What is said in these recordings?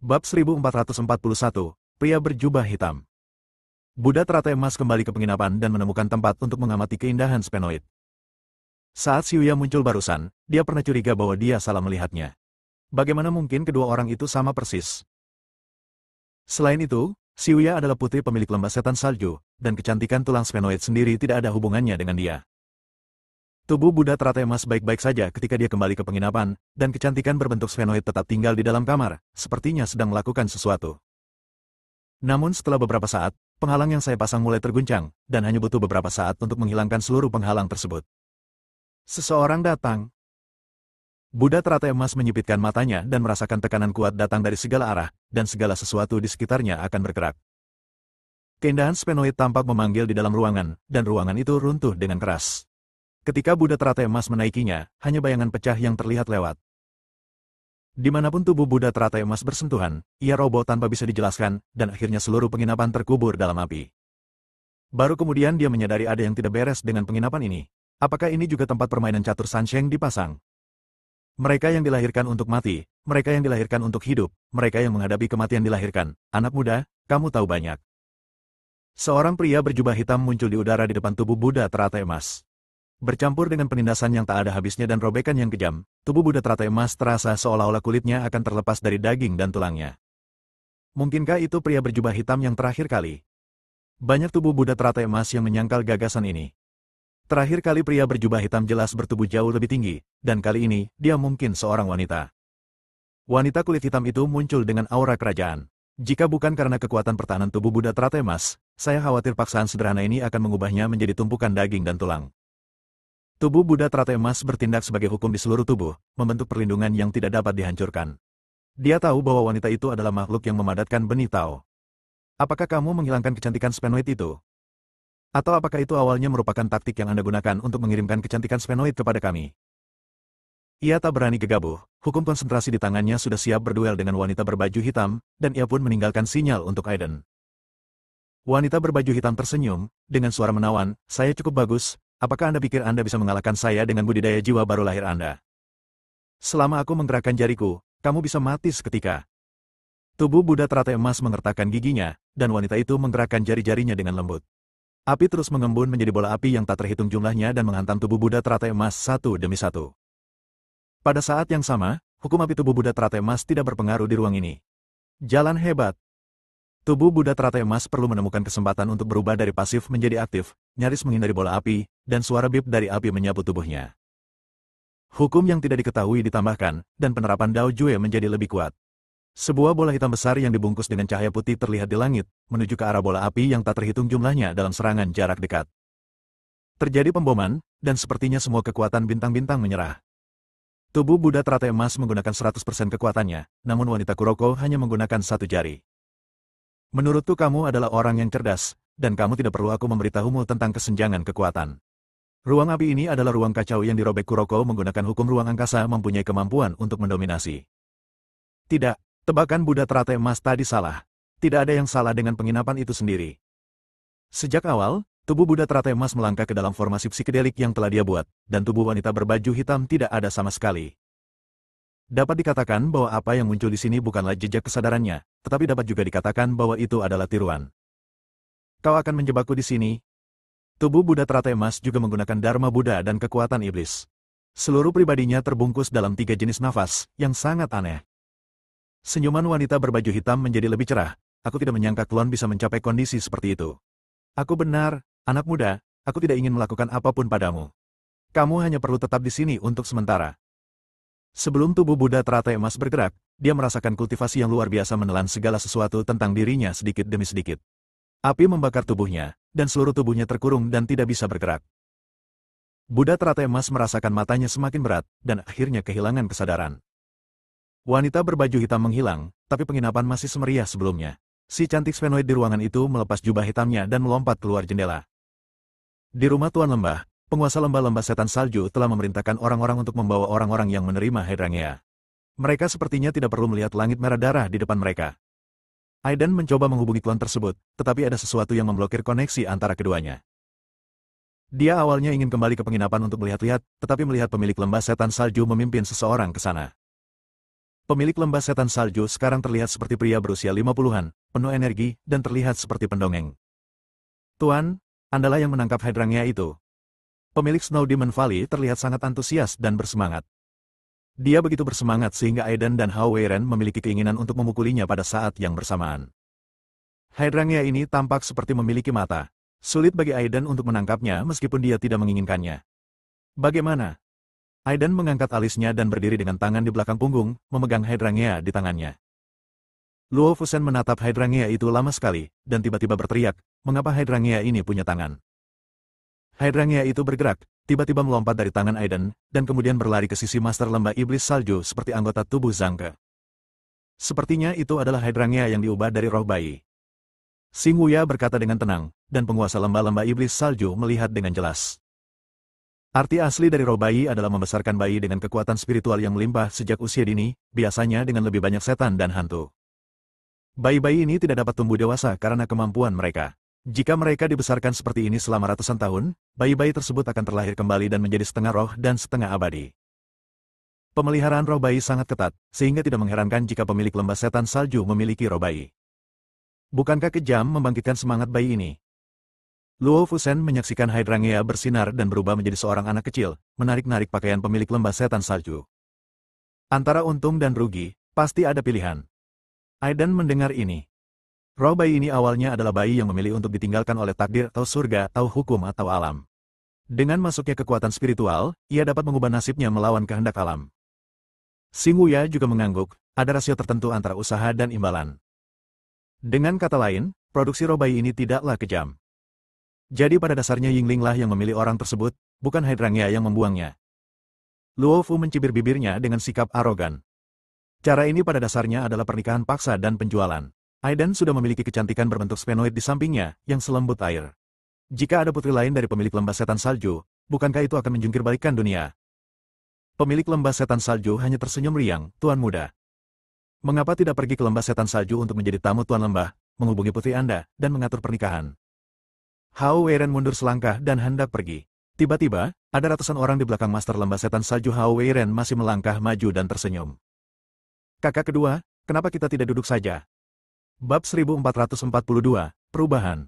Bab 1441, Pria Berjubah Hitam. Buddha teratai emas kembali ke penginapan dan menemukan tempat untuk mengamati keindahan sphenoid. Saat Xiuya muncul barusan, dia pernah curiga bahwa dia salah melihatnya. Bagaimana mungkin kedua orang itu sama persis? Selain itu, Xiuya adalah putri pemilik lembah setan salju, dan kecantikan tulang sphenoid sendiri tidak ada hubungannya dengan dia. Tubuh Buddha teratai emas baik-baik saja ketika dia kembali ke penginapan, dan kecantikan berbentuk sphenoid tetap tinggal di dalam kamar, sepertinya sedang melakukan sesuatu. Namun setelah beberapa saat, penghalang yang saya pasang mulai terguncang, dan hanya butuh beberapa saat untuk menghilangkan seluruh penghalang tersebut. Seseorang datang. Buddha teratai emas menyipitkan matanya dan merasakan tekanan kuat datang dari segala arah, dan segala sesuatu di sekitarnya akan bergerak. Keindahan sphenoid tampak memanggil di dalam ruangan, dan ruangan itu runtuh dengan keras. Ketika Buddha teratai emas menaikinya, hanya bayangan pecah yang terlihat lewat. Dimanapun tubuh Buddha teratai emas bersentuhan, ia roboh tanpa bisa dijelaskan, dan akhirnya seluruh penginapan terkubur dalam api. Baru kemudian dia menyadari ada yang tidak beres dengan penginapan ini. Apakah ini juga tempat permainan catur Sansheng dipasang? Mereka yang dilahirkan untuk mati, mereka yang dilahirkan untuk hidup, mereka yang menghadapi kematian dilahirkan. Anak muda, kamu tahu banyak. Seorang pria berjubah hitam muncul di udara di depan tubuh Buddha teratai emas. Bercampur dengan penindasan yang tak ada habisnya dan robekan yang kejam, tubuh Buddha teratai emas terasa seolah-olah kulitnya akan terlepas dari daging dan tulangnya. Mungkinkah itu pria berjubah hitam yang terakhir kali? Banyak tubuh Buddha teratai emas yang menyangkal gagasan ini. Terakhir kali pria berjubah hitam jelas bertubuh jauh lebih tinggi, dan kali ini, dia mungkin seorang wanita. Wanita kulit hitam itu muncul dengan aura kerajaan. Jika bukan karena kekuatan pertahanan tubuh Buddha teratai emas, saya khawatir paksaan sederhana ini akan mengubahnya menjadi tumpukan daging dan tulang. Tubuh Buddha teratai emas bertindak sebagai hukum di seluruh tubuh, membentuk perlindungan yang tidak dapat dihancurkan. Dia tahu bahwa wanita itu adalah makhluk yang memadatkan benih Tao. Apakah kamu menghilangkan kecantikan sphenoid itu? Atau apakah itu awalnya merupakan taktik yang Anda gunakan untuk mengirimkan kecantikan sphenoid kepada kami? Ia tak berani gegabah, hukum konsentrasi di tangannya sudah siap berduel dengan wanita berbaju hitam, dan ia pun meninggalkan sinyal untuk Aiden. Wanita berbaju hitam tersenyum, dengan suara menawan, saya cukup bagus. Apakah Anda pikir Anda bisa mengalahkan saya dengan budidaya jiwa baru lahir Anda? Selama aku menggerakkan jariku, kamu bisa mati seketika. Tubuh Buddha teratai emas mengertakkan giginya, dan wanita itu menggerakkan jari-jarinya dengan lembut. Api terus mengembun menjadi bola api yang tak terhitung jumlahnya dan menghantam tubuh Buddha teratai emas satu demi satu. Pada saat yang sama, hukum api tubuh Buddha teratai emas tidak berpengaruh di ruang ini. Jalan hebat. Tubuh Buddha teratai emas perlu menemukan kesempatan untuk berubah dari pasif menjadi aktif, nyaris menghindari bola api, dan suara bip dari api menyapu tubuhnya. Hukum yang tidak diketahui ditambahkan, dan penerapan Dao Jue menjadi lebih kuat. Sebuah bola hitam besar yang dibungkus dengan cahaya putih terlihat di langit, menuju ke arah bola api yang tak terhitung jumlahnya dalam serangan jarak dekat. Terjadi pemboman, dan sepertinya semua kekuatan bintang-bintang menyerah. Tubuh Buddha teratai emas menggunakan 100% kekuatannya, namun wanita Kuroko hanya menggunakan satu jari. Menurutku kamu adalah orang yang cerdas, dan kamu tidak perlu aku memberitahumu tentang kesenjangan kekuatan. Ruang api ini adalah ruang kacau yang dirobek Kuroko menggunakan hukum ruang angkasa mempunyai kemampuan untuk mendominasi. Tidak, tebakan Buddha teratai emas tadi salah. Tidak ada yang salah dengan penginapan itu sendiri. Sejak awal, tubuh Buddha teratai emas melangkah ke dalam formasi psikedelik yang telah dia buat, dan tubuh wanita berbaju hitam tidak ada sama sekali. Dapat dikatakan bahwa apa yang muncul di sini bukanlah jejak kesadarannya, tetapi dapat juga dikatakan bahwa itu adalah tiruan. Kau akan menjebakku di sini? Tubuh Buddha teratai emas juga menggunakan Dharma Buddha dan kekuatan iblis. Seluruh pribadinya terbungkus dalam 3 jenis nafas, yang sangat aneh. Senyuman wanita berbaju hitam menjadi lebih cerah. Aku tidak menyangka klon bisa mencapai kondisi seperti itu. Aku benar, anak muda, aku tidak ingin melakukan apapun padamu. Kamu hanya perlu tetap di sini untuk sementara. Sebelum tubuh Buddha teratai emas bergerak, dia merasakan kultivasi yang luar biasa menelan segala sesuatu tentang dirinya sedikit demi sedikit. Api membakar tubuhnya, dan seluruh tubuhnya terkurung dan tidak bisa bergerak. Buddha teratai emas merasakan matanya semakin berat, dan akhirnya kehilangan kesadaran. Wanita berbaju hitam menghilang, tapi penginapan masih semeriah sebelumnya. Si cantik sphenoid di ruangan itu melepas jubah hitamnya dan melompat keluar jendela. Di rumah Tuan Lembah, penguasa lembah-lembah setan salju telah memerintahkan orang-orang untuk membawa orang-orang yang menerima Hydrangea. Mereka sepertinya tidak perlu melihat langit merah darah di depan mereka. Aiden mencoba menghubungi klon tersebut, tetapi ada sesuatu yang memblokir koneksi antara keduanya. Dia awalnya ingin kembali ke penginapan untuk melihat-lihat, tetapi melihat pemilik lembah setan salju memimpin seseorang ke sana. Pemilik lembah setan salju sekarang terlihat seperti pria berusia 50-an, penuh energi, dan terlihat seperti pendongeng. Tuan, Andalah yang menangkap Hydrangea itu. Pemilik Snow Demon Valley terlihat sangat antusias dan bersemangat. Dia begitu bersemangat sehingga Aiden dan Hao Weiren memiliki keinginan untuk memukulinya pada saat yang bersamaan. Hydrangea ini tampak seperti memiliki mata. Sulit bagi Aiden untuk menangkapnya meskipun dia tidak menginginkannya. Bagaimana? Aiden mengangkat alisnya dan berdiri dengan tangan di belakang punggung, memegang Hydrangea di tangannya. Luo Fusen menatap Hydrangea itu lama sekali, dan tiba-tiba berteriak, mengapa Hydrangea ini punya tangan? Hydrangea itu bergerak, tiba-tiba melompat dari tangan Aiden, dan kemudian berlari ke sisi Master Lembah Iblis Salju seperti anggota tubuh Zhangke. Sepertinya itu adalah Hydrangea yang diubah dari roh bayi. Xing Wuya berkata dengan tenang, dan penguasa lembah-lembah iblis salju melihat dengan jelas. Arti asli dari roh bayi adalah membesarkan bayi dengan kekuatan spiritual yang melimpah sejak usia dini, biasanya dengan lebih banyak setan dan hantu. Bayi-bayi ini tidak dapat tumbuh dewasa karena kemampuan mereka. Jika mereka dibesarkan seperti ini selama ratusan tahun, bayi-bayi tersebut akan terlahir kembali dan menjadi setengah roh dan setengah abadi. Pemeliharaan roh bayi sangat ketat, sehingga tidak mengherankan jika pemilik lembah setan salju memiliki roh bayi. Bukankah kejam membangkitkan semangat bayi ini? Luo Fusen menyaksikan Hydrangea bersinar dan berubah menjadi seorang anak kecil, menarik-narik pakaian pemilik lembah setan salju. Antara untung dan rugi, pasti ada pilihan. Aiden mendengar ini. Roh bayi ini awalnya adalah bayi yang memilih untuk ditinggalkan oleh takdir atau surga atau hukum atau alam. Dengan masuknya kekuatan spiritual, ia dapat mengubah nasibnya melawan kehendak alam. Xing Wuya juga mengangguk, ada rasio tertentu antara usaha dan imbalan. Dengan kata lain, produksi roh bayi ini tidaklah kejam. Jadi pada dasarnya Yingling lah yang memilih orang tersebut, bukan Hydrangea yang membuangnya. Luo Fu mencibir bibirnya dengan sikap arogan. Cara ini pada dasarnya adalah pernikahan paksa dan penjualan. Aiden sudah memiliki kecantikan berbentuk sphenoid di sampingnya, yang selembut air. Jika ada putri lain dari pemilik lembah setan salju, bukankah itu akan menjungkir balikkan dunia? Pemilik lembah setan salju hanya tersenyum riang, Tuan Muda. Mengapa tidak pergi ke lembah setan salju untuk menjadi tamu Tuan Lembah, menghubungi putri Anda, dan mengatur pernikahan? Hao Weiren mundur selangkah dan hendak pergi. Tiba-tiba, ada ratusan orang di belakang Master Lembah Setan Salju. Hao Weiren masih melangkah maju dan tersenyum. Kakak kedua, kenapa kita tidak duduk saja? Bab 1442, Perubahan.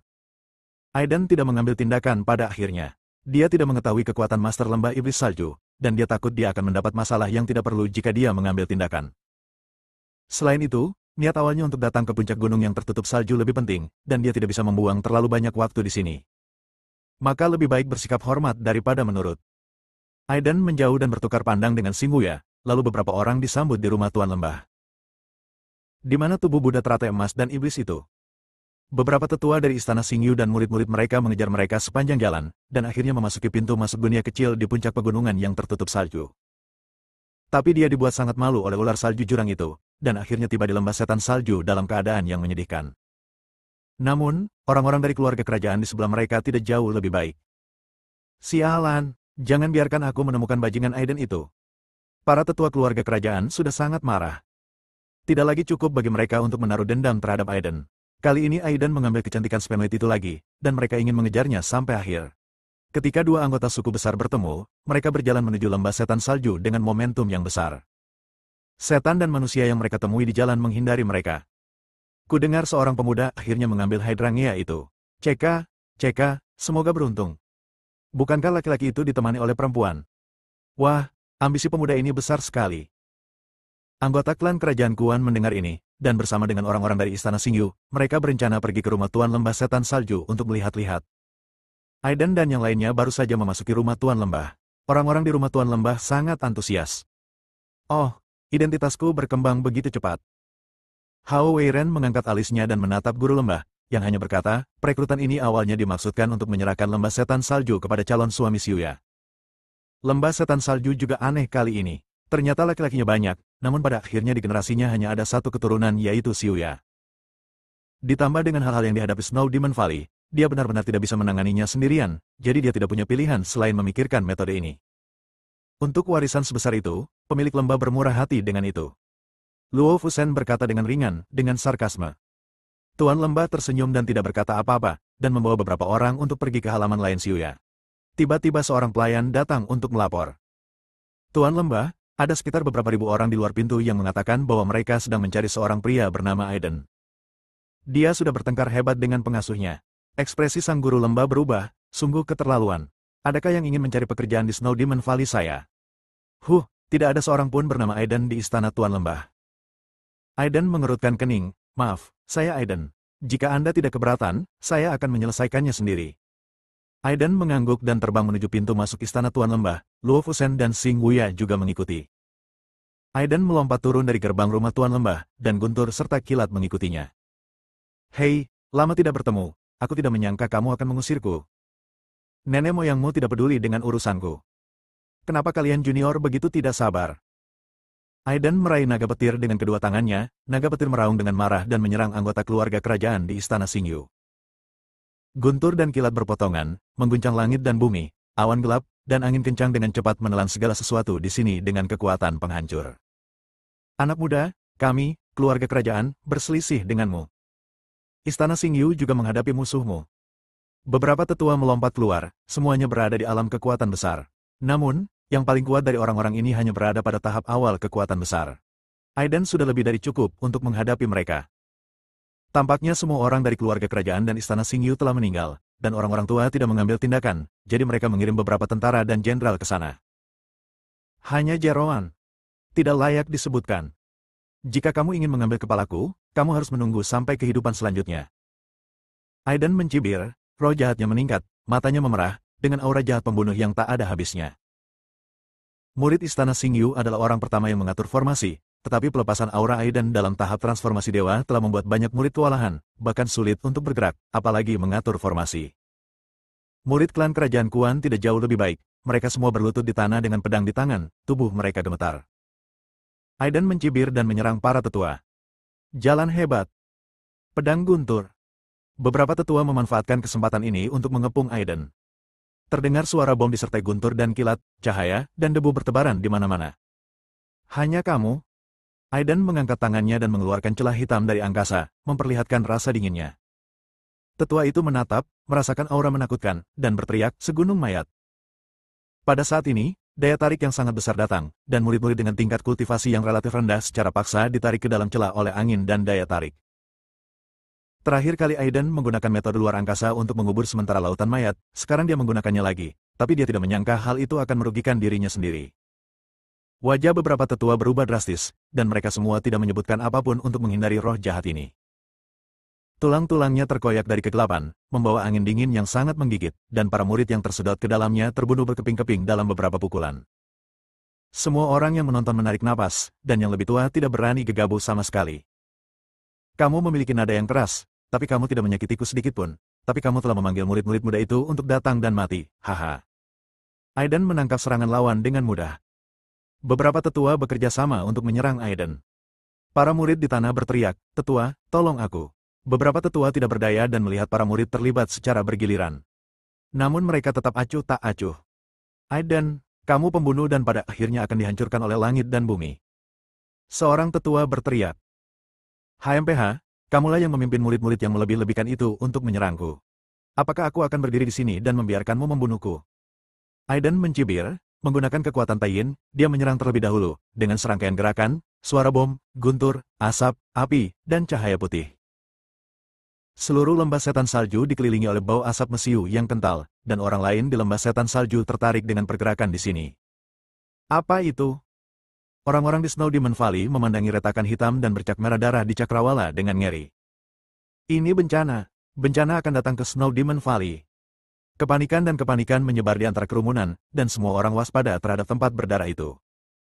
Aiden tidak mengambil tindakan pada akhirnya. Dia tidak mengetahui kekuatan Master Lembah Iblis Salju, dan dia takut dia akan mendapat masalah yang tidak perlu jika dia mengambil tindakan. Selain itu, niat awalnya untuk datang ke puncak gunung yang tertutup salju lebih penting, dan dia tidak bisa membuang terlalu banyak waktu di sini. Maka lebih baik bersikap hormat daripada menurut. Aiden menjauh dan bertukar pandang dengan Xing Wuya, lalu beberapa orang disambut di rumah Tuan Lembah. Di mana tubuh Buddha teratai emas dan iblis itu? Beberapa tetua dari istana Xingyu dan murid-murid mereka mengejar mereka sepanjang jalan, dan akhirnya memasuki pintu masuk dunia kecil di puncak pegunungan yang tertutup salju. Tapi dia dibuat sangat malu oleh ular salju jurang itu, dan akhirnya tiba di lembah setan salju dalam keadaan yang menyedihkan. Namun, orang-orang dari keluarga kerajaan di sebelah mereka tidak jauh lebih baik. Sialan, jangan biarkan aku menemukan bajingan Aiden itu. Para tetua keluarga kerajaan sudah sangat marah. Tidak lagi cukup bagi mereka untuk menaruh dendam terhadap Aiden. Kali ini Aiden mengambil kecantikan sphenoid itu lagi, dan mereka ingin mengejarnya sampai akhir. Ketika dua anggota suku besar bertemu, mereka berjalan menuju lembah setan salju dengan momentum yang besar. Setan dan manusia yang mereka temui di jalan menghindari mereka. Kudengar seorang pemuda akhirnya mengambil Hydrangea itu. Ceka, semoga beruntung. Bukankah laki-laki itu ditemani oleh perempuan? Wah, ambisi pemuda ini besar sekali. Anggota klan kerajaan Kuan mendengar ini, dan bersama dengan orang-orang dari istana Xingyu, mereka berencana pergi ke rumah Tuan Lembah Setan Salju untuk melihat-lihat. Aiden dan yang lainnya baru saja memasuki rumah Tuan Lembah. Orang-orang di rumah Tuan Lembah sangat antusias. Oh, identitasku berkembang begitu cepat. Hao Weiren mengangkat alisnya dan menatap guru lembah, yang hanya berkata, perekrutan ini awalnya dimaksudkan untuk menyerahkan lembah setan salju kepada calon suami Xiuya. Lembah setan salju juga aneh kali ini. Ternyata laki-lakinya banyak, namun pada akhirnya di generasinya hanya ada satu keturunan yaitu Xiuya. Ditambah dengan hal-hal yang dihadapi Snow Demon Valley, dia benar-benar tidak bisa menanganinya sendirian, jadi dia tidak punya pilihan selain memikirkan metode ini. Untuk warisan sebesar itu, pemilik lembah bermurah hati dengan itu. Luo Fusen berkata dengan ringan, dengan sarkasme. Tuan lembah tersenyum dan tidak berkata apa-apa, dan membawa beberapa orang untuk pergi ke halaman lain Xiuya. Tiba-tiba seorang pelayan datang untuk melapor. Tuan lembah, Ada sekitar beberapa ribu orang di luar pintu yang mengatakan bahwa mereka sedang mencari seorang pria bernama Aiden. Dia sudah bertengkar hebat dengan pengasuhnya. Ekspresi sang guru lembah berubah, sungguh keterlaluan. Adakah yang ingin mencari pekerjaan di Snow Demon Valley saya? Tidak ada seorang pun bernama Aiden di istana Tuan Lembah. Aiden mengerutkan kening. Maaf, saya Aiden. Jika Anda tidak keberatan, saya akan menyelesaikannya sendiri. Aiden mengangguk dan terbang menuju pintu masuk istana Tuan Lembah. Luo Fusen dan Xing Wuya juga mengikuti. Aiden melompat turun dari gerbang rumah Tuan Lembah, dan Guntur serta Kilat mengikutinya. Hei, lama tidak bertemu. Aku tidak menyangka kamu akan mengusirku. Nenek moyangmu tidak peduli dengan urusanku. Kenapa kalian junior begitu tidak sabar? Aiden meraih naga petir dengan kedua tangannya, naga petir meraung dengan marah dan menyerang anggota keluarga kerajaan di istana Xingyu. Guntur dan Kilat berpotongan, mengguncang langit dan bumi, awan gelap, dan angin kencang dengan cepat menelan segala sesuatu di sini dengan kekuatan penghancur. Anak muda, kami, keluarga kerajaan, berselisih denganmu. Istana Xingyu juga menghadapi musuhmu. Beberapa tetua melompat keluar, semuanya berada di alam kekuatan besar. Namun, yang paling kuat dari orang-orang ini hanya berada pada tahap awal kekuatan besar. Aiden sudah lebih dari cukup untuk menghadapi mereka. Tampaknya semua orang dari keluarga kerajaan dan istana Xingyu telah meninggal, dan orang-orang tua tidak mengambil tindakan, jadi mereka mengirim beberapa tentara dan jenderal ke sana. Hanya Jeroan. Tidak layak disebutkan. Jika kamu ingin mengambil kepalaku, kamu harus menunggu sampai kehidupan selanjutnya. Aiden mencibir, roh jahatnya meningkat, matanya memerah, dengan aura jahat pembunuh yang tak ada habisnya. Murid istana Xingyu adalah orang pertama yang mengatur formasi, tetapi pelepasan aura Aiden dalam tahap transformasi dewa telah membuat banyak murid kewalahan, bahkan sulit untuk bergerak, apalagi mengatur formasi. Murid klan kerajaan Kuan tidak jauh lebih baik, mereka semua berlutut di tanah dengan pedang di tangan, tubuh mereka gemetar. Aiden mencibir dan menyerang para tetua. Jalan hebat. Pedang guntur. Beberapa tetua memanfaatkan kesempatan ini untuk mengepung Aiden. Terdengar suara bom disertai guntur dan kilat, cahaya, dan debu bertebaran di mana-mana. Hanya kamu? Aiden mengangkat tangannya dan mengeluarkan celah hitam dari angkasa, memperlihatkan rasa dinginnya. Tetua itu menatap, merasakan aura menakutkan, dan berteriak, segunung mayat. Pada saat ini, daya tarik yang sangat besar datang, dan murid-murid dengan tingkat kultivasi yang relatif rendah secara paksa ditarik ke dalam celah oleh angin dan daya tarik. Terakhir kali Aiden menggunakan metode luar angkasa untuk mengubur sementara lautan mayat, sekarang dia menggunakannya lagi, tapi dia tidak menyangka hal itu akan merugikan dirinya sendiri. Wajah beberapa tetua berubah drastis, dan mereka semua tidak menyebutkan apapun untuk menghindari roh jahat ini. Tulang-tulangnya terkoyak dari kegelapan, membawa angin dingin yang sangat menggigit, dan para murid yang tersedot ke dalamnya terbunuh berkeping-keping dalam beberapa pukulan. Semua orang yang menonton menarik napas, dan yang lebih tua tidak berani gegabah sama sekali. Kamu memiliki nada yang keras, tapi kamu tidak menyakitiku sedikitpun, tapi kamu telah memanggil murid-murid muda itu untuk datang dan mati, haha. Aiden menangkap serangan lawan dengan mudah. Beberapa tetua bekerja sama untuk menyerang Aiden. Para murid di tanah berteriak, tetua, tolong aku. Beberapa tetua tidak berdaya dan melihat para murid terlibat secara bergiliran. Namun mereka tetap acuh tak acuh. Aiden, kamu pembunuh dan pada akhirnya akan dihancurkan oleh langit dan bumi. Seorang tetua berteriak. HMPH, kamulah yang memimpin murid-murid yang melebih-lebihkan itu untuk menyerangku. Apakah aku akan berdiri di sini dan membiarkanmu membunuhku? Aiden mencibir, menggunakan kekuatan Taiyin, dia menyerang terlebih dahulu, dengan serangkaian gerakan, suara bom, guntur, asap, api, dan cahaya putih. Seluruh lembah setan salju dikelilingi oleh bau asap mesiu yang kental, dan orang lain di lembah setan salju tertarik dengan pergerakan di sini. Apa itu? Orang-orang di Snow Demon Valley memandangi retakan hitam dan bercak merah darah di cakrawala dengan ngeri. Ini bencana. Bencana akan datang ke Snow Demon Valley. Kepanikan dan kepanikan menyebar di antara kerumunan, dan semua orang waspada terhadap tempat berdarah itu.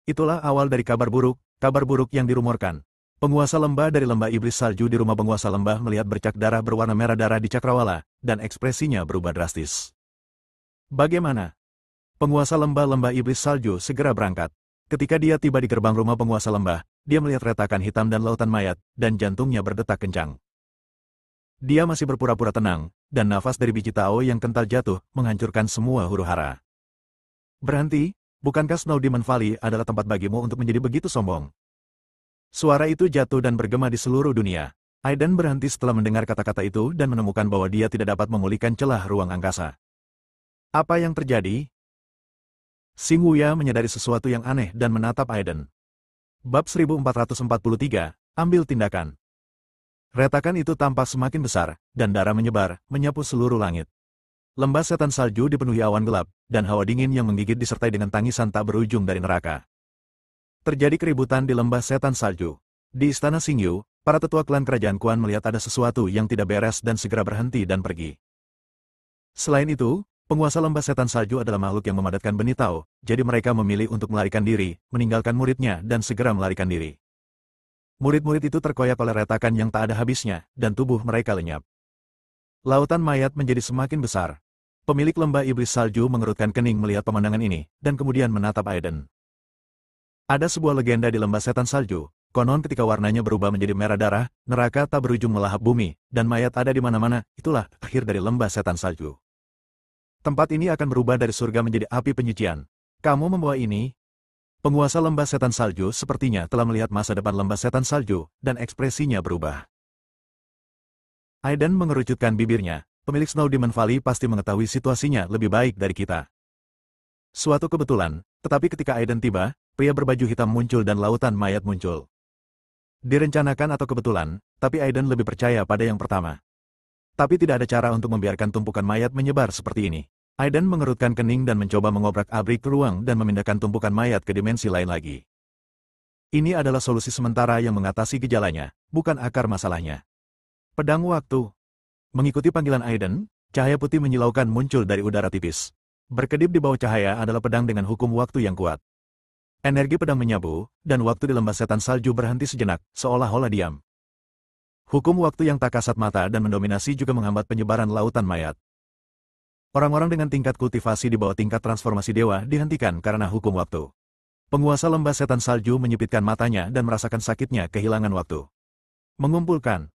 Itulah awal dari kabar buruk yang dirumorkan. Penguasa lembah dari lembah iblis salju di rumah penguasa lembah melihat bercak darah berwarna merah darah di cakrawala, dan ekspresinya berubah drastis. Bagaimana? Penguasa lembah iblis salju segera berangkat. Ketika dia tiba di gerbang rumah penguasa lembah, dia melihat retakan hitam dan lautan mayat, dan jantungnya berdetak kencang. Dia masih berpura-pura tenang, dan nafas dari biji Tao yang kental jatuh, menghancurkan semua huru-hara. Berhenti, bukankah Snow Demon Valley adalah tempat bagimu untuk menjadi begitu sombong? Suara itu jatuh dan bergema di seluruh dunia. Aiden berhenti setelah mendengar kata-kata itu dan menemukan bahwa dia tidak dapat memulihkan celah ruang angkasa. Apa yang terjadi? Xing Wuya menyadari sesuatu yang aneh dan menatap Aiden. Bab 1443, ambil tindakan. Retakan itu tampak semakin besar, dan darah menyebar, menyapu seluruh langit. Lembah setan salju dipenuhi awan gelap, dan hawa dingin yang menggigit disertai dengan tangisan tak berujung dari neraka. Terjadi keributan di lembah setan salju. Di istana Xingyu, para tetua klan kerajaan Kuan melihat ada sesuatu yang tidak beres dan segera berhenti dan pergi. Selain itu, penguasa lembah setan salju adalah makhluk yang memadatkan benih Tao, jadi mereka memilih untuk melarikan diri, meninggalkan muridnya dan segera melarikan diri. Murid-murid itu terkoyak oleh retakan yang tak ada habisnya, dan tubuh mereka lenyap. Lautan mayat menjadi semakin besar. Pemilik lembah iblis salju mengerutkan kening melihat pemandangan ini, dan kemudian menatap Aiden. Ada sebuah legenda di lembah setan salju, konon ketika warnanya berubah menjadi merah darah, neraka tak berujung melahap bumi, dan mayat ada di mana-mana, itulah akhir dari lembah setan salju. Tempat ini akan berubah dari surga menjadi api penyucian. Kamu membawa ini? Penguasa lembah setan salju sepertinya telah melihat masa depan lembah setan salju, dan ekspresinya berubah. Aiden mengerucutkan bibirnya. Pemilik Snow Demon Valley pasti mengetahui situasinya lebih baik dari kita. Suatu kebetulan, tetapi ketika Aiden tiba, pria berbaju hitam muncul dan lautan mayat muncul. Direncanakan atau kebetulan, tapi Aiden lebih percaya pada yang pertama. Tapi tidak ada cara untuk membiarkan tumpukan mayat menyebar seperti ini. Aiden mengerutkan kening dan mencoba mengobrak-abrik ruang dan memindahkan tumpukan mayat ke dimensi lain lagi. Ini adalah solusi sementara yang mengatasi gejalanya, bukan akar masalahnya. Pedang waktu. Mengikuti panggilan Aiden, cahaya putih menyilaukan muncul dari udara tipis. Berkedip di bawah cahaya adalah pedang dengan hukum waktu yang kuat. Energi pedang menyapu, dan waktu di lembah setan salju berhenti sejenak, seolah-olah diam. Hukum waktu yang tak kasat mata dan mendominasi juga menghambat penyebaran lautan mayat. Orang-orang dengan tingkat kultivasi di bawah tingkat transformasi dewa dihentikan karena hukum waktu. Penguasa lembah setan salju menyipitkan matanya dan merasakan sakitnya kehilangan waktu. Mengumpulkan.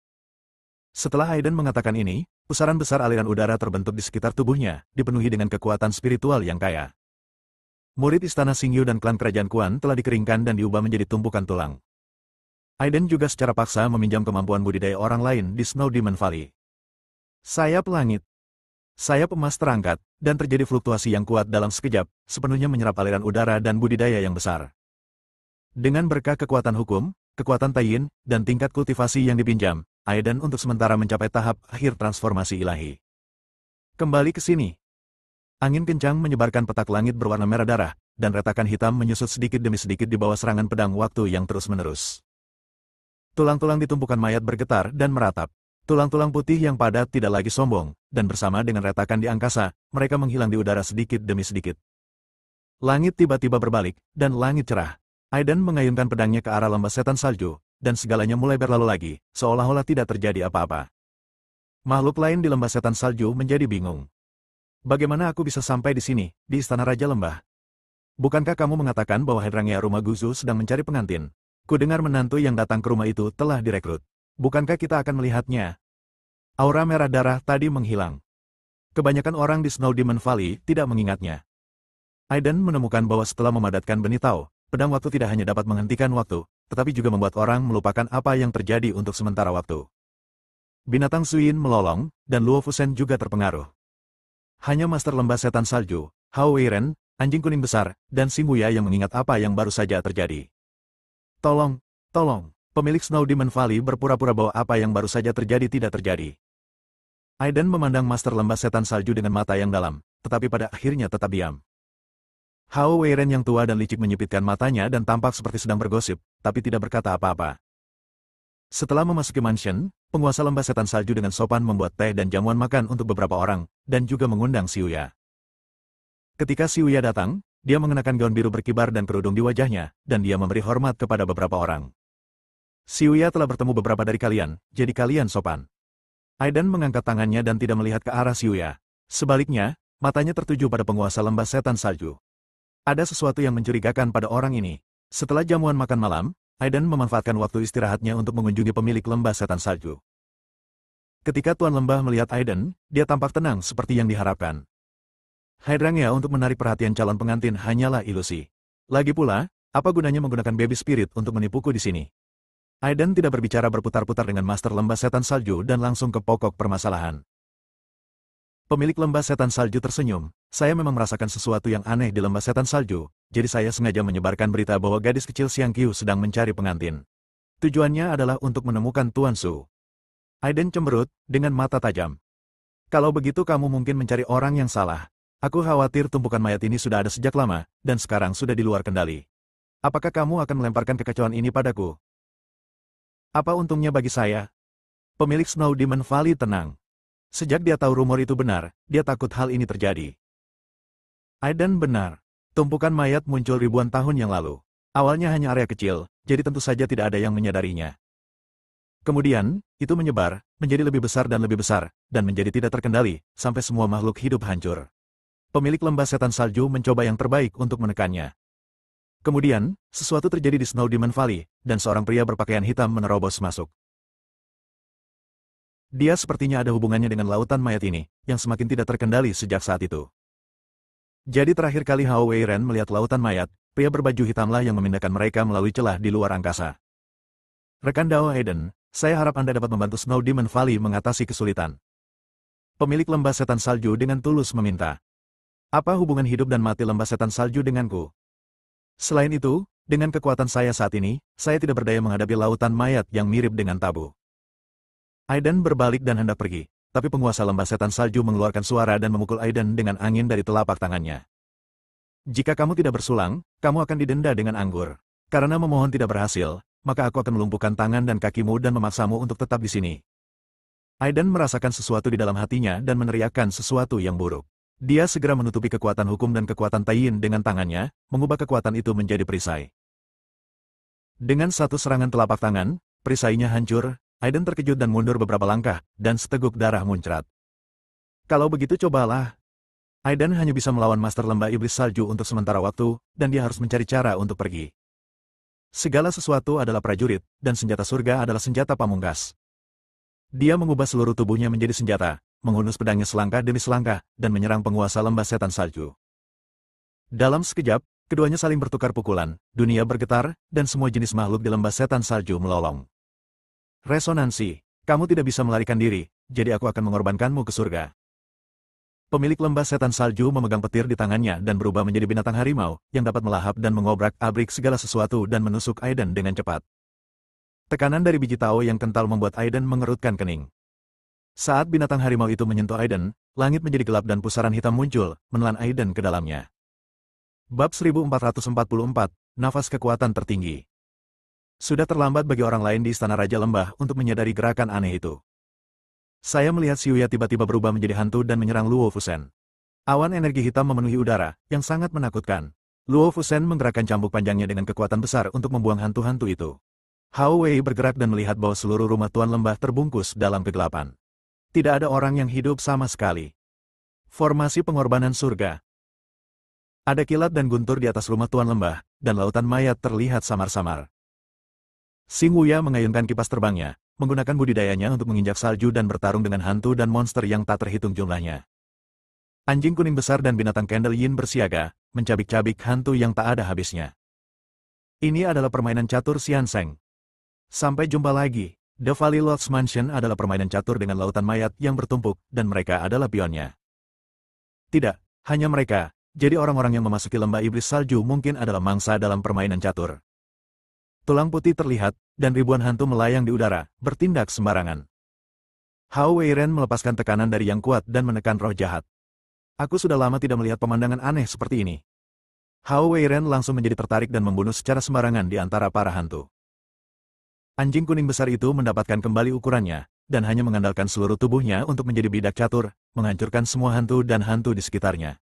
Setelah Aiden mengatakan ini, pusaran besar aliran udara terbentuk di sekitar tubuhnya, dipenuhi dengan kekuatan spiritual yang kaya. Murid istana Xingyu dan klan kerajaan Kuan telah dikeringkan dan diubah menjadi tumpukan tulang. Aiden juga secara paksa meminjam kemampuan budidaya orang lain di Snow Demon Valley. Sayap langit. Sayap emas terangkat, dan terjadi fluktuasi yang kuat dalam sekejap, sepenuhnya menyerap aliran udara dan budidaya yang besar. Dengan berkah kekuatan hukum, kekuatan tayin, dan tingkat kultivasi yang dipinjam, Aiden untuk sementara mencapai tahap akhir transformasi ilahi. Kembali ke sini. Angin kencang menyebarkan petak langit berwarna merah darah, dan retakan hitam menyusut sedikit demi sedikit di bawah serangan pedang waktu yang terus-menerus. Tulang-tulang di tumpukan mayat bergetar dan meratap. Tulang-tulang putih yang padat tidak lagi sombong, dan bersama dengan retakan di angkasa, mereka menghilang di udara sedikit demi sedikit. Langit tiba-tiba berbalik, dan langit cerah. Aiden mengayunkan pedangnya ke arah lembah setan salju, dan segalanya mulai berlalu lagi, seolah-olah tidak terjadi apa-apa. Makhluk lain di lembah setan salju menjadi bingung. Bagaimana aku bisa sampai di sini, di istana Raja Lembah? Bukankah kamu mengatakan bahwa Hedrangia Rumaguzu sedang mencari pengantin? Kudengar menantu yang datang ke rumah itu telah direkrut. Bukankah kita akan melihatnya? Aura merah darah tadi menghilang. Kebanyakan orang di Snow Demon Valley tidak mengingatnya. Aiden menemukan bahwa setelah memadatkan benih Tao, pedang waktu tidak hanya dapat menghentikan waktu, tetapi juga membuat orang melupakan apa yang terjadi untuk sementara waktu. Binatang Suyin melolong, dan Luo Fusen juga terpengaruh. Hanya Master Lembah Setan Salju, Hao Weiren, anjing kuning besar, dan Xing Wuya yang mengingat apa yang baru saja terjadi. Tolong, tolong, pemilik Snow Demon Valley berpura-pura bahwa apa yang baru saja terjadi tidak terjadi. Aiden memandang Master Lembah Setan Salju dengan mata yang dalam, tetapi pada akhirnya tetap diam. Hao Weiren yang tua dan licik menyipitkan matanya dan tampak seperti sedang bergosip, tapi tidak berkata apa-apa. Setelah memasuki mansion, penguasa lembah setan salju dengan sopan membuat teh dan jamuan makan untuk beberapa orang, dan juga mengundang Xiuya. Ketika Xiuya datang, dia mengenakan gaun biru berkibar dan kerudung di wajahnya, dan dia memberi hormat kepada beberapa orang. Xiuya telah bertemu beberapa dari kalian, jadi kalian sopan. Aiden mengangkat tangannya dan tidak melihat ke arah Xiuya. Sebaliknya, matanya tertuju pada penguasa lembah setan salju. Ada sesuatu yang mencurigakan pada orang ini. Setelah jamuan makan malam, Aiden memanfaatkan waktu istirahatnya untuk mengunjungi pemilik lembah setan salju. Ketika Tuan Lembah melihat Aiden, dia tampak tenang seperti yang diharapkan. Hydrangea untuk menarik perhatian calon pengantin hanyalah ilusi. Lagi pula, apa gunanya menggunakan baby spirit untuk menipuku di sini? Aiden tidak berbicara berputar-putar dengan Master Lembah Setan Salju dan langsung ke pokok permasalahan. Pemilik lembah setan salju tersenyum. Saya memang merasakan sesuatu yang aneh di lembah setan salju, jadi saya sengaja menyebarkan berita bahwa gadis kecil Xiang Qiu sedang mencari pengantin. Tujuannya adalah untuk menemukan Tuan Su. Aiden cemberut, dengan mata tajam. Kalau begitu kamu mungkin mencari orang yang salah. Aku khawatir tumpukan mayat ini sudah ada sejak lama, dan sekarang sudah di luar kendali. Apakah kamu akan melemparkan kekacauan ini padaku? Apa untungnya bagi saya? Pemilik Snow Demon Valley tenang. Sejak dia tahu rumor itu benar, dia takut hal ini terjadi. Aiden benar. Tumpukan mayat muncul ribuan tahun yang lalu. Awalnya hanya area kecil, jadi tentu saja tidak ada yang menyadarinya. Kemudian, itu menyebar, menjadi lebih besar dan menjadi tidak terkendali, sampai semua makhluk hidup hancur. Pemilik lembah setan salju mencoba yang terbaik untuk menekannya. Kemudian, sesuatu terjadi di Snow Demon Valley, dan seorang pria berpakaian hitam menerobos masuk. Dia sepertinya ada hubungannya dengan lautan mayat ini, yang semakin tidak terkendali sejak saat itu. Jadi terakhir kali Hao Wei Ren melihat lautan mayat, pria berbaju hitamlah yang memindahkan mereka melalui celah di luar angkasa. Rekan Dao Aiden, saya harap Anda dapat membantu Snow Demon Valley mengatasi kesulitan. Pemilik lembah setan salju dengan tulus meminta. Apa hubungan hidup dan mati lembah setan salju denganku? Selain itu, dengan kekuatan saya saat ini, saya tidak berdaya menghadapi lautan mayat yang mirip dengan tabu. Aiden berbalik dan hendak pergi, tapi penguasa lembah setan salju mengeluarkan suara dan memukul Aiden dengan angin dari telapak tangannya. Jika kamu tidak bersulang, kamu akan didenda dengan anggur. Karena memohon tidak berhasil, maka aku akan melumpuhkan tangan dan kakimu dan memaksamu untuk tetap di sini. Aiden merasakan sesuatu di dalam hatinya dan meneriakkan sesuatu yang buruk. Dia segera menutupi kekuatan hukum dan kekuatan Taiyin dengan tangannya, mengubah kekuatan itu menjadi perisai. Dengan satu serangan telapak tangan, perisainya hancur. Aiden terkejut dan mundur beberapa langkah, dan seteguk darah muncrat. Kalau begitu cobalah. Aiden hanya bisa melawan Master Lembah Iblis Salju untuk sementara waktu, dan dia harus mencari cara untuk pergi. Segala sesuatu adalah prajurit, dan senjata surga adalah senjata pamungkas. Dia mengubah seluruh tubuhnya menjadi senjata, menghunus pedangnya selangkah demi selangkah, dan menyerang penguasa lembah setan salju. Dalam sekejap, keduanya saling bertukar pukulan, dunia bergetar, dan semua jenis makhluk di lembah setan salju melolong. Resonansi, kamu tidak bisa melarikan diri, jadi aku akan mengorbankanmu ke surga. Pemilik lembah setan salju memegang petir di tangannya dan berubah menjadi binatang harimau, yang dapat melahap dan mengobrak-abrik segala sesuatu dan menusuk Aiden dengan cepat. Tekanan dari biji tao yang kental membuat Aiden mengerutkan kening. Saat binatang harimau itu menyentuh Aiden, langit menjadi gelap dan pusaran hitam muncul, menelan Aiden ke dalamnya. Bab 1444, Nafas Kekuatan Tertinggi. Sudah terlambat bagi orang lain di Istana Raja Lembah untuk menyadari gerakan aneh itu. Saya melihat Xiuya tiba-tiba berubah menjadi hantu dan menyerang Luo Fusen. Awan energi hitam memenuhi udara, yang sangat menakutkan. Luo Fusen menggerakkan cambuk panjangnya dengan kekuatan besar untuk membuang hantu-hantu itu. Hao Wei bergerak dan melihat bahwa seluruh rumah Tuan Lembah terbungkus dalam kegelapan. Tidak ada orang yang hidup sama sekali. Formasi pengorbanan surga. Ada kilat dan guntur di atas rumah Tuan Lembah, dan lautan mayat terlihat samar-samar. Xing Wuya mengayunkan kipas terbangnya, menggunakan budidayanya untuk menginjak salju dan bertarung dengan hantu dan monster yang tak terhitung jumlahnya. Anjing kuning besar dan binatang Candle Yin bersiaga, mencabik-cabik hantu yang tak ada habisnya. Ini adalah permainan catur Xian Sheng. Sampai jumpa lagi. The Valley Lord's Mansion adalah permainan catur dengan lautan mayat yang bertumpuk, dan mereka adalah pionnya. Tidak, hanya mereka, jadi orang-orang yang memasuki lembah iblis salju mungkin adalah mangsa dalam permainan catur. Tulang putih terlihat, dan ribuan hantu melayang di udara, bertindak sembarangan. Hao Wei Ren melepaskan tekanan dari yang kuat dan menekan roh jahat. Aku sudah lama tidak melihat pemandangan aneh seperti ini. Hao Wei Ren langsung menjadi tertarik dan membunuh secara sembarangan di antara para hantu. Anjing kuning besar itu mendapatkan kembali ukurannya, dan hanya mengandalkan seluruh tubuhnya untuk menjadi bidak catur, menghancurkan semua hantu dan hantu di sekitarnya.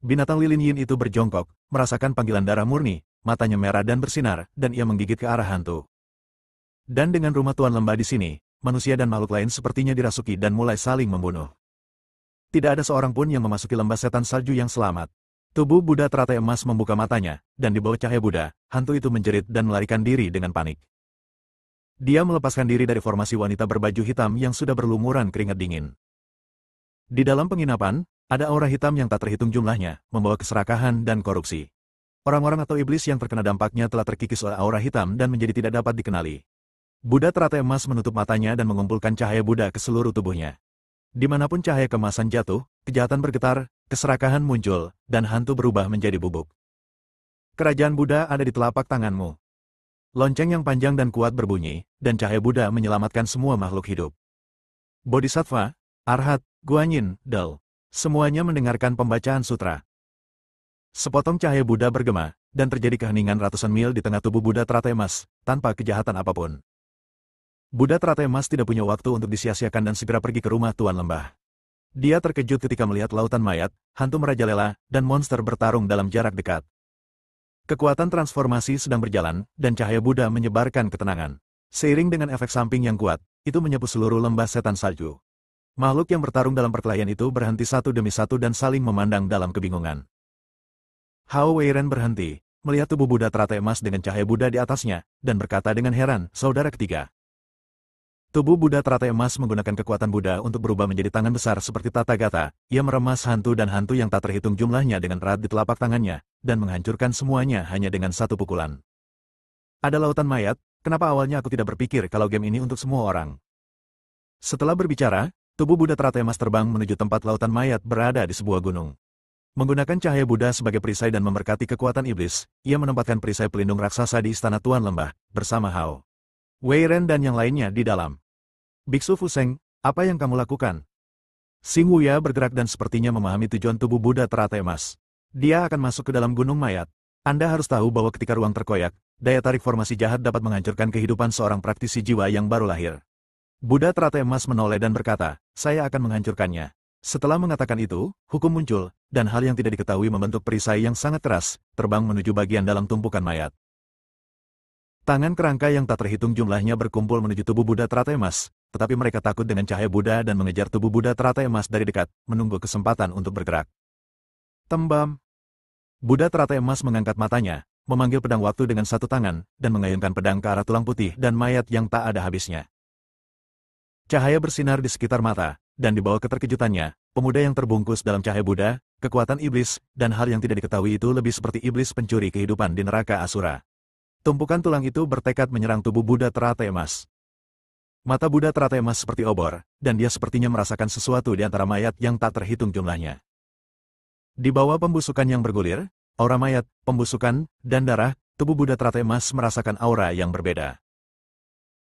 Binatang lilin yin itu berjongkok, merasakan panggilan darah murni, matanya merah dan bersinar, dan ia menggigit ke arah hantu. Dan dengan rumah Tuan Lembah di sini, manusia dan makhluk lain sepertinya dirasuki dan mulai saling membunuh. Tidak ada seorang pun yang memasuki lembah setan salju yang selamat. Tubuh Buddha teratai emas membuka matanya, dan di bawah cahaya Buddha, hantu itu menjerit dan melarikan diri dengan panik. Dia melepaskan diri dari formasi wanita berbaju hitam yang sudah berlumuran keringat dingin. Di dalam penginapan, ada aura hitam yang tak terhitung jumlahnya, membawa keserakahan dan korupsi. Orang-orang atau iblis yang terkena dampaknya telah terkikis oleh aura hitam dan menjadi tidak dapat dikenali. Buddha teratai emas menutup matanya dan mengumpulkan cahaya Buddha ke seluruh tubuhnya. Dimanapun cahaya kemasan jatuh, kejahatan bergetar, keserakahan muncul, dan hantu berubah menjadi bubuk. Kerajaan Buddha ada di telapak tanganmu. Lonceng yang panjang dan kuat berbunyi, dan cahaya Buddha menyelamatkan semua makhluk hidup. Bodhisattva, Arhat, Guanyin, Del. Semuanya mendengarkan pembacaan sutra. Sepotong cahaya Buddha bergema, dan terjadi keheningan ratusan mil di tengah tubuh Buddha teratai emas, tanpa kejahatan apapun. Buddha teratai emas tidak punya waktu untuk disia-siakan dan segera pergi ke rumah Tuan Lembah. Dia terkejut ketika melihat lautan mayat, hantu merajalela, dan monster bertarung dalam jarak dekat. Kekuatan transformasi sedang berjalan, dan cahaya Buddha menyebarkan ketenangan. Seiring dengan efek samping yang kuat, itu menyapu seluruh lembah setan salju. Makhluk yang bertarung dalam perkelahian itu berhenti satu demi satu dan saling memandang dalam kebingungan. Hao Weiren berhenti, melihat tubuh Buddha teratai emas dengan cahaya Buddha di atasnya, dan berkata dengan heran, saudara ketiga. Tubuh Buddha teratai emas menggunakan kekuatan Buddha untuk berubah menjadi tangan besar seperti Tathagata. Ia meremas hantu dan hantu yang tak terhitung jumlahnya dengan erat di telapak tangannya, dan menghancurkan semuanya hanya dengan satu pukulan. Ada lautan mayat, kenapa awalnya aku tidak berpikir kalau game ini untuk semua orang? Setelah berbicara, tubuh Buddha teratai emas terbang menuju tempat lautan mayat berada di sebuah gunung. Menggunakan cahaya Buddha sebagai perisai dan memberkati kekuatan iblis, ia menempatkan perisai pelindung raksasa di istana Tuan Lembah, bersama Hao Weiren dan yang lainnya di dalam. Biksu Fuseng, apa yang kamu lakukan? Xing Wuya bergerak dan sepertinya memahami tujuan tubuh Buddha teratai emas. Dia akan masuk ke dalam gunung mayat. Anda harus tahu bahwa ketika ruang terkoyak, daya tarik formasi jahat dapat menghancurkan kehidupan seorang praktisi jiwa yang baru lahir. Buddha teratai emas menoleh dan berkata, saya akan menghancurkannya. Setelah mengatakan itu, hukum muncul, dan hal yang tidak diketahui membentuk perisai yang sangat keras, terbang menuju bagian dalam tumpukan mayat. Tangan kerangka yang tak terhitung jumlahnya berkumpul menuju tubuh Buddha teratai emas, tetapi mereka takut dengan cahaya Buddha dan mengejar tubuh Buddha teratai emas dari dekat, menunggu kesempatan untuk bergerak. Tembam. Buddha teratai emas mengangkat matanya, memanggil pedang waktu dengan satu tangan, dan mengayunkan pedang ke arah tulang putih dan mayat yang tak ada habisnya. Cahaya bersinar di sekitar mata, dan di bawah keterkejutannya, pemuda yang terbungkus dalam cahaya Buddha, kekuatan iblis, dan hal yang tidak diketahui itu lebih seperti iblis pencuri kehidupan di neraka Asura. Tumpukan tulang itu bertekad menyerang tubuh Buddha teratai emas. Mata Buddha teratai emas seperti obor, dan dia sepertinya merasakan sesuatu di antara mayat yang tak terhitung jumlahnya. Di bawah pembusukan yang bergulir, aura mayat, pembusukan, dan darah, tubuh Buddha teratai emas merasakan aura yang berbeda.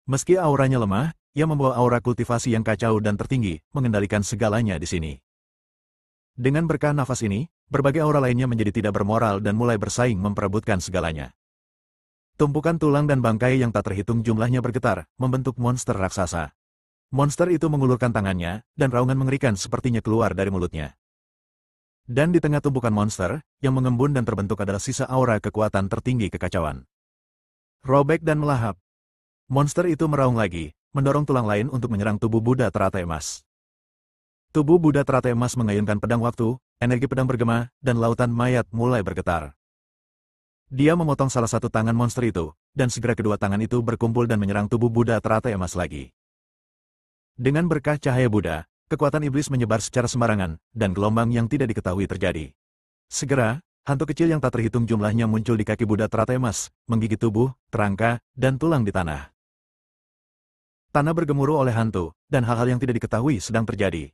Meski auranya lemah, ia membawa aura kultivasi yang kacau dan tertinggi, mengendalikan segalanya di sini. Dengan berkah nafas ini, berbagai aura lainnya menjadi tidak bermoral dan mulai bersaing memperebutkan segalanya. Tumpukan tulang dan bangkai yang tak terhitung jumlahnya bergetar, membentuk monster raksasa. Monster itu mengulurkan tangannya, dan raungan mengerikan sepertinya keluar dari mulutnya. Dan di tengah tumpukan monster, yang mengembun dan terbentuk adalah sisa aura kekuatan tertinggi kekacauan. Robek dan melahap. Monster itu meraung lagi, mendorong tulang lain untuk menyerang tubuh Buddha teratai emas. Tubuh Buddha teratai emas mengayunkan pedang waktu, energi pedang bergema, dan lautan mayat mulai bergetar. Dia memotong salah satu tangan monster itu, dan segera kedua tangan itu berkumpul dan menyerang tubuh Buddha teratai emas lagi. Dengan berkah cahaya Buddha, kekuatan iblis menyebar secara sembarangan, dan gelombang yang tidak diketahui terjadi. Segera, hantu kecil yang tak terhitung jumlahnya muncul di kaki Buddha teratai emas, menggigit tubuh, kerangka, dan tulang di tanah. Tanah bergemuruh oleh hantu, dan hal-hal yang tidak diketahui sedang terjadi.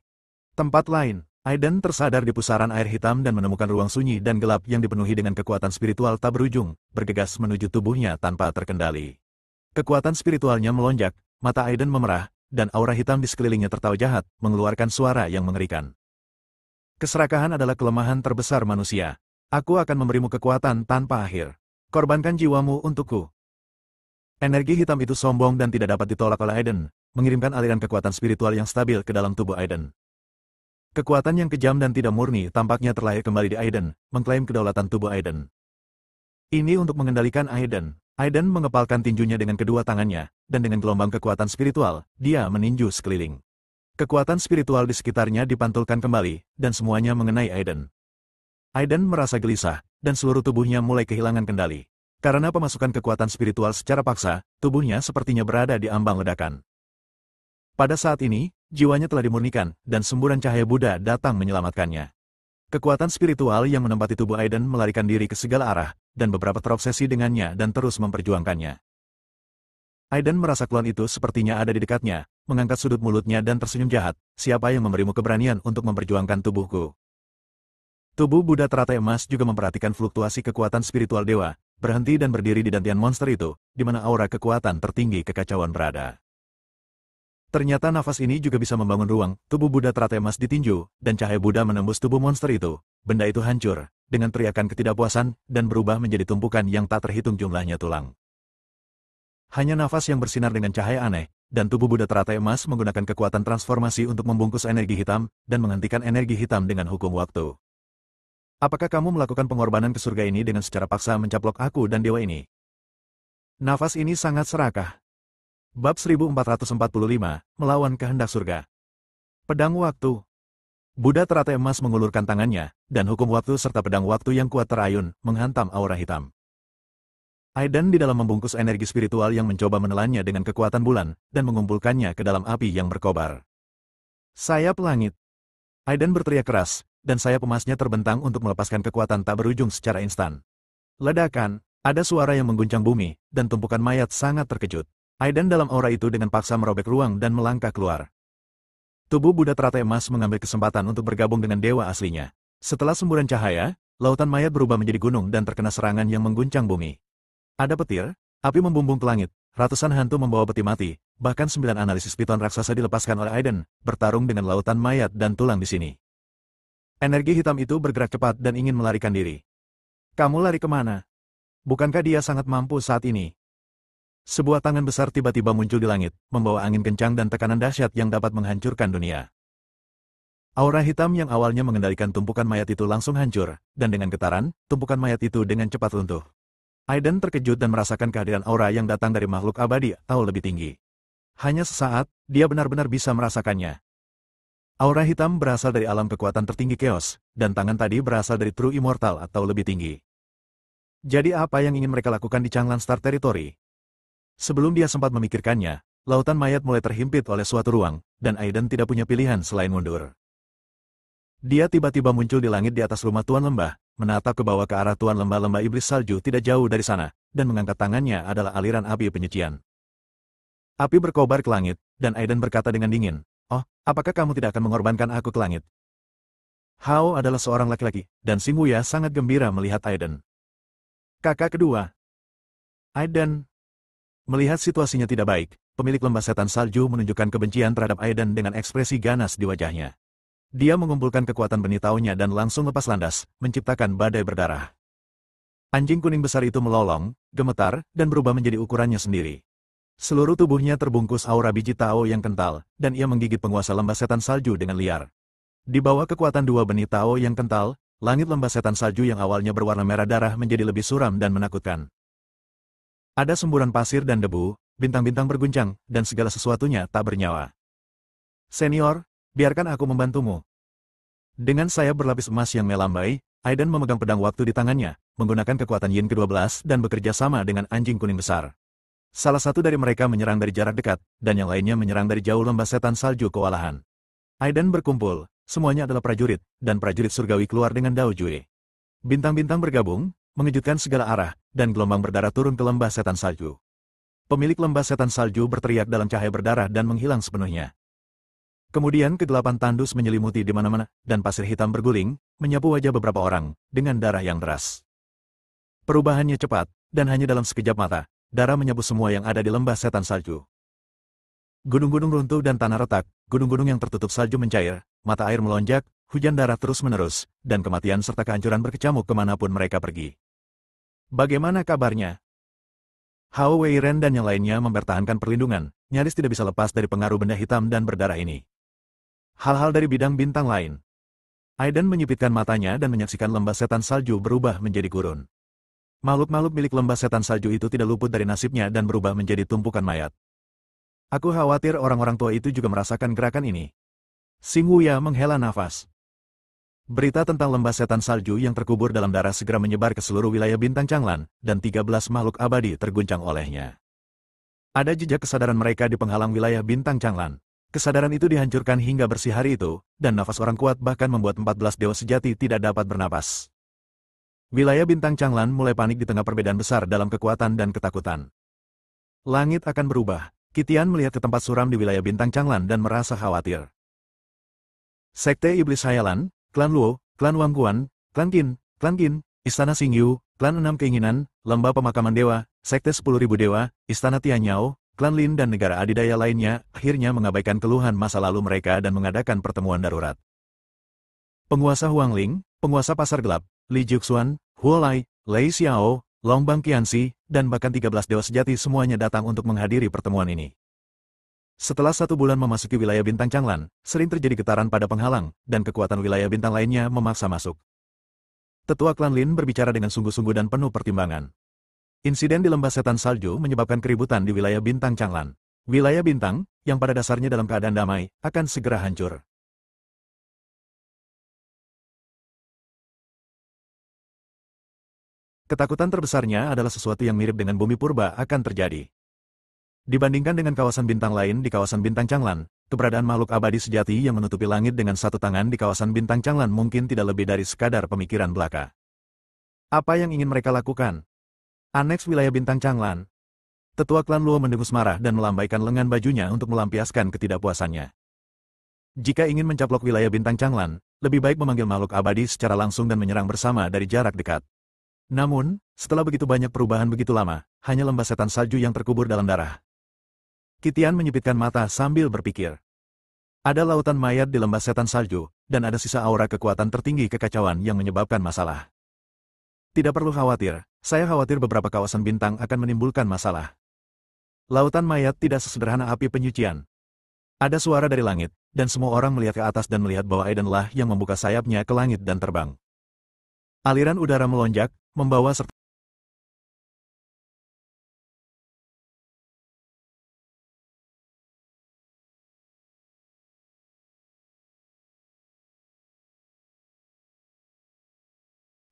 Tempat lain, Aiden tersadar di pusaran air hitam dan menemukan ruang sunyi dan gelap yang dipenuhi dengan kekuatan spiritual tak berujung, bergegas menuju tubuhnya tanpa terkendali. Kekuatan spiritualnya melonjak, mata Aiden memerah, dan aura hitam di sekelilingnya tertawa jahat, mengeluarkan suara yang mengerikan. Keserakahan adalah kelemahan terbesar manusia. Aku akan memberimu kekuatan tanpa akhir. Korbankan jiwamu untukku. Energi hitam itu sombong dan tidak dapat ditolak oleh Aiden, mengirimkan aliran kekuatan spiritual yang stabil ke dalam tubuh Aiden. Kekuatan yang kejam dan tidak murni tampaknya terlahir kembali di Aiden, mengklaim kedaulatan tubuh Aiden. Ini untuk mengendalikan Aiden. Aiden mengepalkan tinjunya dengan kedua tangannya, dan dengan gelombang kekuatan spiritual, dia meninju sekeliling. Kekuatan spiritual di sekitarnya dipantulkan kembali, dan semuanya mengenai Aiden. Aiden merasa gelisah, dan seluruh tubuhnya mulai kehilangan kendali. Karena pemasukan kekuatan spiritual secara paksa, tubuhnya sepertinya berada di ambang ledakan. Pada saat ini, jiwanya telah dimurnikan, dan semburan cahaya Buddha datang menyelamatkannya. Kekuatan spiritual yang menempati tubuh Aiden melarikan diri ke segala arah, dan beberapa terobsesi dengannya dan terus memperjuangkannya. Aiden merasa klon itu sepertinya ada di dekatnya, mengangkat sudut mulutnya dan tersenyum jahat. Siapa yang memberimu keberanian untuk memperjuangkan tubuhku? Tubuh Buddha teratai emas juga memperhatikan fluktuasi kekuatan spiritual dewa, berhenti dan berdiri di dantian monster itu, di mana aura kekuatan tertinggi kekacauan berada. Ternyata nafas ini juga bisa membangun ruang. Tubuh Buddha teratai emas ditinju, dan cahaya Buddha menembus tubuh monster itu. Benda itu hancur, dengan teriakan ketidakpuasan, dan berubah menjadi tumpukan yang tak terhitung jumlahnya tulang. Hanya nafas yang bersinar dengan cahaya aneh, dan tubuh Buddha teratai emas menggunakan kekuatan transformasi untuk membungkus energi hitam, dan menghentikan energi hitam dengan hukum waktu. Apakah kamu melakukan pengorbanan ke surga ini dengan secara paksa mencaplok aku dan dewa ini? Nafas ini sangat serakah. Bab 1445, Melawan Kehendak Surga. Pedang Waktu. Buddha teratai emas mengulurkan tangannya, dan hukum waktu serta pedang waktu yang kuat terayun, menghantam aura hitam. Aiden di dalam membungkus energi spiritual yang mencoba menelannya dengan kekuatan bulan, dan mengumpulkannya ke dalam api yang berkobar. Sayap langit. Aiden berteriak keras, dan sayap emasnya terbentang untuk melepaskan kekuatan tak berujung secara instan. Ledakan, ada suara yang mengguncang bumi, dan tumpukan mayat sangat terkejut. Aiden dalam aura itu dengan paksa merobek ruang dan melangkah keluar. Tubuh Buddha teratai emas mengambil kesempatan untuk bergabung dengan dewa aslinya. Setelah semburan cahaya, lautan mayat berubah menjadi gunung dan terkena serangan yang mengguncang bumi. Ada petir, api membumbung ke langit, ratusan hantu membawa peti mati, bahkan 9 analisis piton raksasa dilepaskan oleh Aiden, bertarung dengan lautan mayat dan tulang di sini. Energi hitam itu bergerak cepat dan ingin melarikan diri. Kamu lari kemana? Bukankah dia sangat mampu saat ini? Sebuah tangan besar tiba-tiba muncul di langit, membawa angin kencang dan tekanan dahsyat yang dapat menghancurkan dunia. Aura hitam yang awalnya mengendalikan tumpukan mayat itu langsung hancur, dan dengan getaran, tumpukan mayat itu dengan cepat runtuh. Aiden terkejut dan merasakan kehadiran aura yang datang dari makhluk abadi atau lebih tinggi. Hanya sesaat, dia benar-benar bisa merasakannya. Aura hitam berasal dari alam kekuatan tertinggi Chaos, dan tangan tadi berasal dari True Immortal atau lebih tinggi. Jadi apa yang ingin mereka lakukan di Changlan Star Territory? Sebelum dia sempat memikirkannya, lautan mayat mulai terhimpit oleh suatu ruang, dan Aiden tidak punya pilihan selain mundur. Dia tiba-tiba muncul di langit di atas rumah Tuan Lembah, menatap ke bawah ke arah Tuan Lembah-Lembah Iblis Salju tidak jauh dari sana, dan mengangkat tangannya adalah aliran api penyucian. Api berkobar ke langit, dan Aiden berkata dengan dingin, "Oh, apakah kamu tidak akan mengorbankan aku ke langit?" Hao adalah seorang laki-laki, dan Xing Wuya sangat gembira melihat Aiden. Kakak kedua. Aiden. Melihat situasinya tidak baik, pemilik lembah setan salju menunjukkan kebencian terhadap Aiden dengan ekspresi ganas di wajahnya. Dia mengumpulkan kekuatan benih taunya dan langsung lepas landas, menciptakan badai berdarah. Anjing kuning besar itu melolong, gemetar, dan berubah menjadi ukurannya sendiri. Seluruh tubuhnya terbungkus aura biji Tao yang kental, dan ia menggigit penguasa lembah setan salju dengan liar. Di bawah kekuatan dua benih Tao yang kental, langit lembah setan salju yang awalnya berwarna merah darah menjadi lebih suram dan menakutkan. Ada semburan pasir dan debu, bintang-bintang berguncang, dan segala sesuatunya tak bernyawa. Senior, biarkan aku membantumu. Dengan sayap berlapis emas yang melambai, Aiden memegang pedang waktu di tangannya, menggunakan kekuatan Yin ke-12 dan bekerja sama dengan anjing kuning besar. Salah satu dari mereka menyerang dari jarak dekat, dan yang lainnya menyerang dari jauh lembah setan salju kewalahan. Aiden berkumpul, semuanya adalah prajurit, dan prajurit surgawi keluar dengan Dao Jue. Bintang-bintang bergabung, mengejutkan segala arah, dan gelombang berdarah turun ke lembah setan salju. Pemilik lembah setan salju berteriak dalam cahaya berdarah dan menghilang sepenuhnya. Kemudian kegelapan tandus menyelimuti di mana-mana, dan pasir hitam berguling, menyapu wajah beberapa orang, dengan darah yang deras. Perubahannya cepat, dan hanya dalam sekejap mata, darah menyapu semua yang ada di lembah setan salju. Gunung-gunung runtuh dan tanah retak, gunung-gunung yang tertutup salju mencair, mata air melonjak, hujan darah terus-menerus, dan kematian serta kehancuran berkecamuk kemanapun mereka pergi. Bagaimana kabarnya? Hao Weiren dan yang lainnya mempertahankan perlindungan, nyaris tidak bisa lepas dari pengaruh benda hitam dan berdarah ini. Hal-hal dari bidang bintang lain. Aiden menyipitkan matanya dan menyaksikan lembah setan salju berubah menjadi gurun. Makhluk-makhluk milik lembah setan salju itu tidak luput dari nasibnya dan berubah menjadi tumpukan mayat. Aku khawatir orang-orang tua itu juga merasakan gerakan ini. Xing Wuya menghela nafas. Berita tentang lembah setan salju yang terkubur dalam darah segera menyebar ke seluruh wilayah bintang Changlan, dan 13 makhluk abadi terguncang olehnya. Ada jejak kesadaran mereka di penghalang wilayah bintang Changlan. Kesadaran itu dihancurkan hingga bersih hari itu, dan nafas orang kuat bahkan membuat 14 dewa sejati tidak dapat bernapas. Wilayah bintang Changlan mulai panik di tengah perbedaan besar dalam kekuatan dan ketakutan. Langit akan berubah. Qitian melihat ke tempat suram di wilayah bintang Changlan dan merasa khawatir. Sekte Iblis Hayalan, Klan Luo, Klan Wangguan, Klan Qin, Istana Xingyu, Klan 6 Keinginan, Lembah Pemakaman Dewa, Sekte 10.000 Dewa, Istana Tianyao, Klan Lin dan negara adidaya lainnya akhirnya mengabaikan keluhan masa lalu mereka dan mengadakan pertemuan darurat. Penguasa Huangling, penguasa Pasar Gelap, Li Juxuan, Huo Lai, Lei Xiao, Longbang Qianxi, dan bahkan 13 dewa sejati semuanya datang untuk menghadiri pertemuan ini. Setelah 1 bulan memasuki wilayah bintang Changlan, sering terjadi getaran pada penghalang, dan kekuatan wilayah bintang lainnya memaksa masuk. Tetua Klan Lin berbicara dengan sungguh-sungguh dan penuh pertimbangan. Insiden di Lembah Setan Salju menyebabkan keributan di wilayah bintang Changlan. Wilayah bintang, yang pada dasarnya dalam keadaan damai, akan segera hancur. Ketakutan terbesarnya adalah sesuatu yang mirip dengan bumi purba akan terjadi. Dibandingkan dengan kawasan bintang lain di kawasan bintang Changlan, keberadaan makhluk abadi sejati yang menutupi langit dengan satu tangan di kawasan bintang Changlan mungkin tidak lebih dari sekadar pemikiran belaka. Apa yang ingin mereka lakukan? Aneks wilayah bintang Changlan. Tetua Klan Luo mendengus marah dan melambaikan lengan bajunya untuk melampiaskan ketidakpuasannya. Jika ingin mencaplok wilayah bintang Changlan, lebih baik memanggil makhluk abadi secara langsung dan menyerang bersama dari jarak dekat. Namun, setelah begitu banyak perubahan begitu lama, hanya lembah setan salju yang terkubur dalam darah. Qitian menyipitkan mata sambil berpikir. Ada lautan mayat di lembah setan salju, dan ada sisa aura kekuatan tertinggi kekacauan yang menyebabkan masalah. Tidak perlu khawatir, saya khawatir beberapa kawasan bintang akan menimbulkan masalah. Lautan mayat tidak sesederhana api penyucian. Ada suara dari langit, dan semua orang melihat ke atas dan melihat bahwa Aiden-lah yang membuka sayapnya ke langit dan terbang. Aliran udara melonjak, membawa serta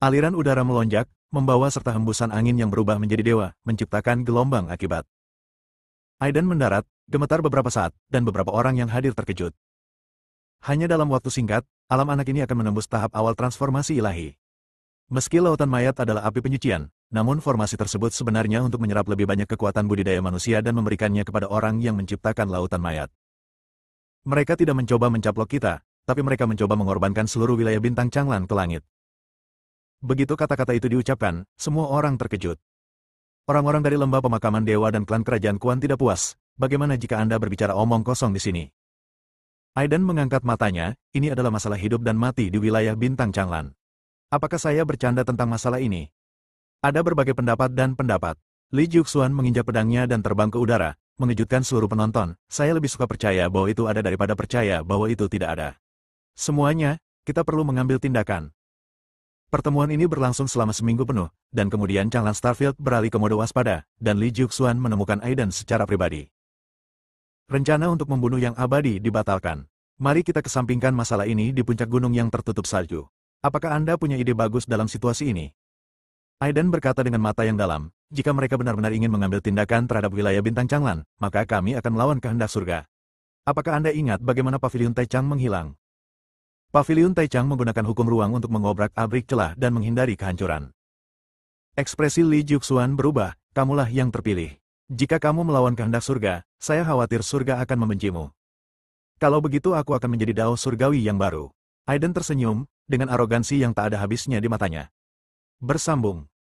Aliran udara melonjak, membawa serta hembusan angin yang berubah menjadi dewa, menciptakan gelombang akibat. Aiden mendarat, gemetar beberapa saat, dan beberapa orang yang hadir terkejut. Hanya dalam waktu singkat, alam anak ini akan menembus tahap awal transformasi ilahi. Meski lautan mayat adalah api penyucian, namun formasi tersebut sebenarnya untuk menyerap lebih banyak kekuatan budidaya manusia dan memberikannya kepada orang yang menciptakan lautan mayat. Mereka tidak mencoba mencaplok kita, tapi mereka mencoba mengorbankan seluruh wilayah bintang Changlan ke langit. Begitu kata-kata itu diucapkan, semua orang terkejut. Orang-orang dari lembah pemakaman dewa dan klan kerajaan Kuan tidak puas. Bagaimana jika Anda berbicara omong kosong di sini? Aiden mengangkat matanya, ini adalah masalah hidup dan mati di wilayah bintang Changlan. Apakah saya bercanda tentang masalah ini? Ada berbagai pendapat dan pendapat. Li Juxuan menginjak pedangnya dan terbang ke udara, mengejutkan seluruh penonton. Saya lebih suka percaya bahwa itu ada daripada percaya bahwa itu tidak ada. Semuanya, kita perlu mengambil tindakan. Pertemuan ini berlangsung selama seminggu penuh, dan kemudian Changlan Starfield beralih ke mode waspada, dan Li Juxuan menemukan Aiden secara pribadi. Rencana untuk membunuh yang abadi dibatalkan. Mari kita kesampingkan masalah ini di puncak gunung yang tertutup salju. Apakah Anda punya ide bagus dalam situasi ini? Aiden berkata dengan mata yang dalam, jika mereka benar-benar ingin mengambil tindakan terhadap wilayah bintang Changlan, maka kami akan melawan kehendak surga. Apakah Anda ingat bagaimana Paviliun Taichang menghilang? Paviliun Taichang menggunakan hukum ruang untuk mengobrak-abrik celah dan menghindari kehancuran. Ekspresi Li Juxuan berubah, kamulah yang terpilih. Jika kamu melawan kehendak surga, saya khawatir surga akan membencimu. Kalau begitu aku akan menjadi dao surgawi yang baru. Aiden tersenyum, dengan arogansi yang tak ada habisnya di matanya. Bersambung.